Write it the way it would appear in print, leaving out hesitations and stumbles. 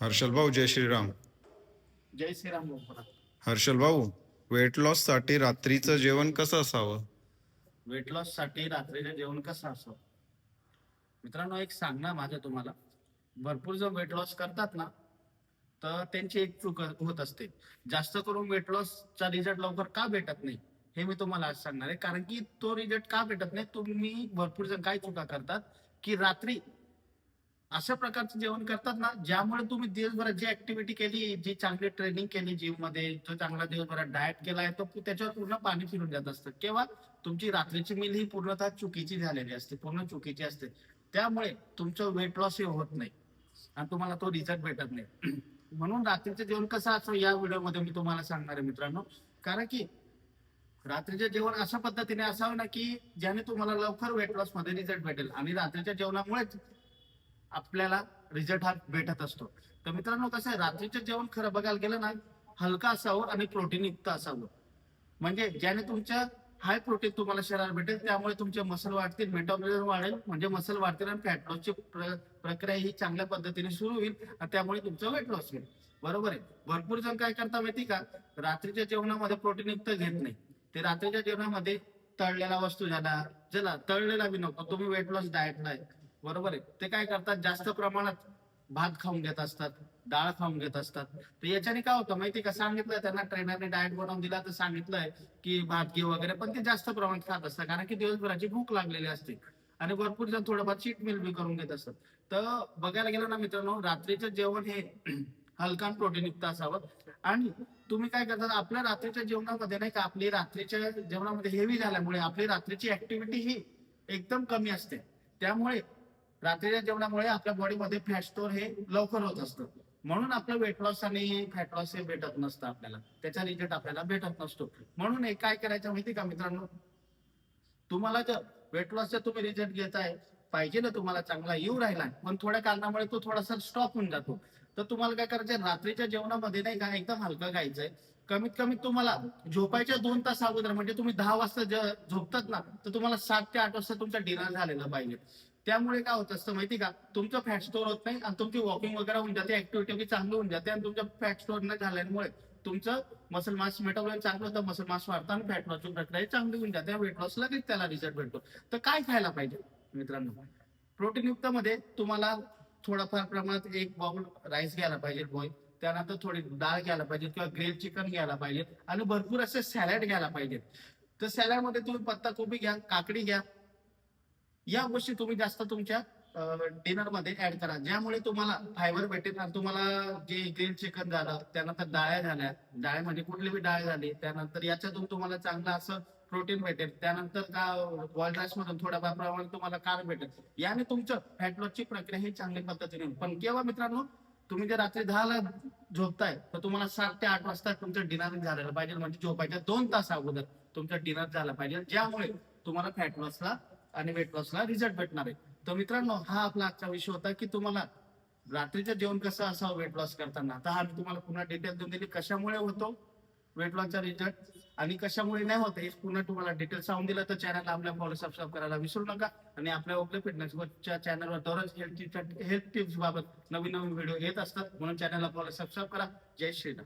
हर्षल भाऊ, जय श्रीराम. जय श्रीराम बोला. हर्षल भाऊ, वेट लॉस साठी रात्रीचं जेवण कसं असावं? वेट लॉस साठी रात्रीचं जेवण कसं असावं? मित्रांनो, एक सांगणार माझं तुम्हाला. भरपूर जण वेट लॉस करतात ना, तर त्यांची एक चूक होत असते. जास्त करून वेट लॉसचा रिझल्ट लवकर का भेटत नाही, हे मी तुम्हाला आज सांगणार आहे. कारण की तो रिझल्ट का भेटत नाही, तुम्ही भरपूर जण काय चुका करतात, की रात्री अशा प्रकारचं जेवण करतात ना, ज्यामुळे तुम्ही दिवसभरात जी ऍक्टिव्हिटी केली, जी चांगली ट्रेनिंग केली जिम मध्ये, जो चांगला दिवसभरात डाएट केलाय, तो त्याच्यावर पूर्ण पाणी फिरून जात असतं. किंवा तुमची रात्रीची मील ही पूर्णतः चुकीची झालेली असते, पूर्ण चुकीची असते. त्यामुळे तुमचं वेट लॉस हे होत नाही आणि तुम्हाला तो रिझल्ट भेटत नाही. म्हणून रात्रीचं जेवण कसं असं या व्हिडिओमध्ये मी तुम्हाला सांगणार आहे मित्रांनो. कारण की रात्रीचं जेवण अशा पद्धतीने असावं ना, की ज्याने तुम्हाला लवकर वेट लॉस मध्ये रिझल्ट भेटेल. आणि रात्रीच्या जेवणामुळेच आपल्याला रिझल्ट हा भेटत असतो. तर मित्रांनो, कसं आहे, रात्रीचं जेवण खरं बघायला गेलं ना, हलका असावं आणि प्रोटीन युक्त असावं. म्हणजे ज्याने तुमच्या हाय प्रोटीन तुम्हाला शरीरात भेटेल, त्यामुळे तुमचे मसल वाढतील, मेटाबॉलिझम वाढेल, म्हणजे मसल वाढतील आणि फॅट लॉसची प्रक्रिया ही चांगल्या पद्धतीने सुरू होईल आणि त्यामुळे तुमचं वेट लॉस होईल. बरोबर आहे. भरपूर जण काय करता माहिती का, रात्रीच्या जेवणामध्ये प्रोटीन युक्त घेत नाही. ते रात्रीच्या जेवणामध्ये तळलेल्या वस्तू झाला, चला तळलेला बी नको, तुम्ही वेट लॉस डाएटला आहे, बरोबर आहे, ते काय करतात, जास्त प्रमाणात भात खाऊन घेत असतात, डाळ खाऊन घेत असतात. तर याच्याने काय होतं माहिती का, सांगितलंय त्यांना, ट्रेनरने डाएट बनवून दिला तर सांगितलंय की भात घे वगैरे, पण ते जास्त प्रमाणात खात असतात कारण की दिवसभराची भूक लागलेली असते. आणि भरपूर जण थोडंफार चीट मिल बी करून घेत असतात. तर बघायला गेलं ना मित्रांनो, रात्रीचं जेवण हे हलका प्रोटीन युक्त असावं. आणि तुम्ही काय करतात, आपल्या रात्रीच्या जेवणामध्ये नाही का, आपली रात्रीच्या जेवणामध्ये हेवी झाल्यामुळे आपली रात्रीची ऍक्टिव्हिटी ही एकदम कमी असते. त्यामुळे रात्रीच्या जेवणामुळे आपल्या बॉडीमध्ये फॅट स्टोअर हे लवकर होत असतं. म्हणून आपलं वेट लॉस आणि फॅट लॉस हे भेटत नसतं आपल्याला, त्याचा रिझल्ट आपल्याला भेटत नसतो. म्हणून हे काय करायचं माहिती का मित्रांनो, तुम्हाला जर वेट लॉसचा तुम्ही रिझल्ट घेताय, पाहिजे ना तुम्हाला चांगला येऊ राहिला, पण थोड्या कारणामुळे तो थोडासा स्टॉप होऊन जातो. तर तुम्हाला काय करायचंय, रात्रीच्या जेवणामध्ये नाही का एकदम हलका खायचंय. कमीत कमी तुम्हाला झोपायच्या 2 तास अगोदर, म्हणजे तुम्ही 10 वाजता झोपतात ना, तर तुम्हाला 7 ते 8 वाजता तुमचा डिनर झालेला पाहिजे. त्यामुळे काय होत असतं माहिती का, तुमचं फॅट स्टोअर होत नाही आणि तुमची वॉकिंग वगैरे होऊन जाते, ऍक्टिव्हिटी चांगली होऊन जाते आणि तुमच्या फॅट स्टोअर न झाल्यामुळे तुमचं मसल मास मेटाबॉलिझम चांगलं होतं, मसल मास वाढतं आणि फॅट लॉसची प्रक्रिया चांगली होऊन जाते. वेट लॉस लगेच त्याला रिझल्ट भेटतो. तर काय खायला पाहिजे मित्रांनो, प्रोटीन युक्त मध्ये तुम्हाला थोडाफार प्रमाणात एक बाउल राईस घ्यायला पाहिजे बॉईल, त्यानंतर थोडी डाळ घ्यायला पाहिजे किंवा ग्रिल चिकन घ्यायला पाहिजे आणि भरपूर असे सॅलड घ्यायला पाहिजे. तर सॅलड मध्ये तुम्ही पत्ता कोबी घ्या, काकडी घ्या, या गोष्टी तुम्ही जास्त तुमच्या डिनर मध्ये ऍड करा, ज्यामुळे तुम्हाला फायबर भेटेल आणि तुम्हाला जे ग्रिल चिकन झालं, त्यानंतर डाळ्या झाल्या, डाळ म्हणजे कुठली बी डाळ झाली, त्यानंतर याच्यातून तुम्हाला चांगलं असं प्रोटीन भेटेल. त्यानंतर का बॉइल्ड राईस मधून थोड्या प्रमाणात तुम्हाला कार्ब भेटेल. याने तुमचं फॅट लॉसची प्रक्रिया ही चांगल्या पद्धतीने होईल. पण केव्हा मित्रांनो, तुम्ही जर रात्री 10 ला झोपताय, तर तुम्हाला 7 ते 8 वाजता तुमचं डिनर झालेलं पाहिजे, म्हणजे झोपायच्या 2 तास अगोदर तुमचं डिनर झालं पाहिजे, ज्यामुळे तुम्हाला फॅट लॉसला आणि वेट लॉसला रिझल्ट भेटणार आहे. तर मित्रांनो, हा आपला आजचा विषय होता की तुम्हाला रात्रीचं जेवण कसं असावं वेट लॉस करताना. तर हा मी तुम्हाला पुन्हा डिटेल देऊन दिली, कशामुळे होतो वेट लॉसचा रिझल्ट आणि कशामुळे नाही होत, हे पुन्हा तुम्हाला डिटेल सांगून दिलं. तर चॅनलला आपल्या फॉलो सबस्क्राईब करायला विसरू नका. आणि आपल्या ओपले फिटनेसच्या चॅनलवर दररोज हेल्थ टिप्स बाबत नवीन नवीन व्हिडिओ येत असतात, म्हणून चॅनलला फॉलो सबस्क्राईब करा. जय श्रीराम.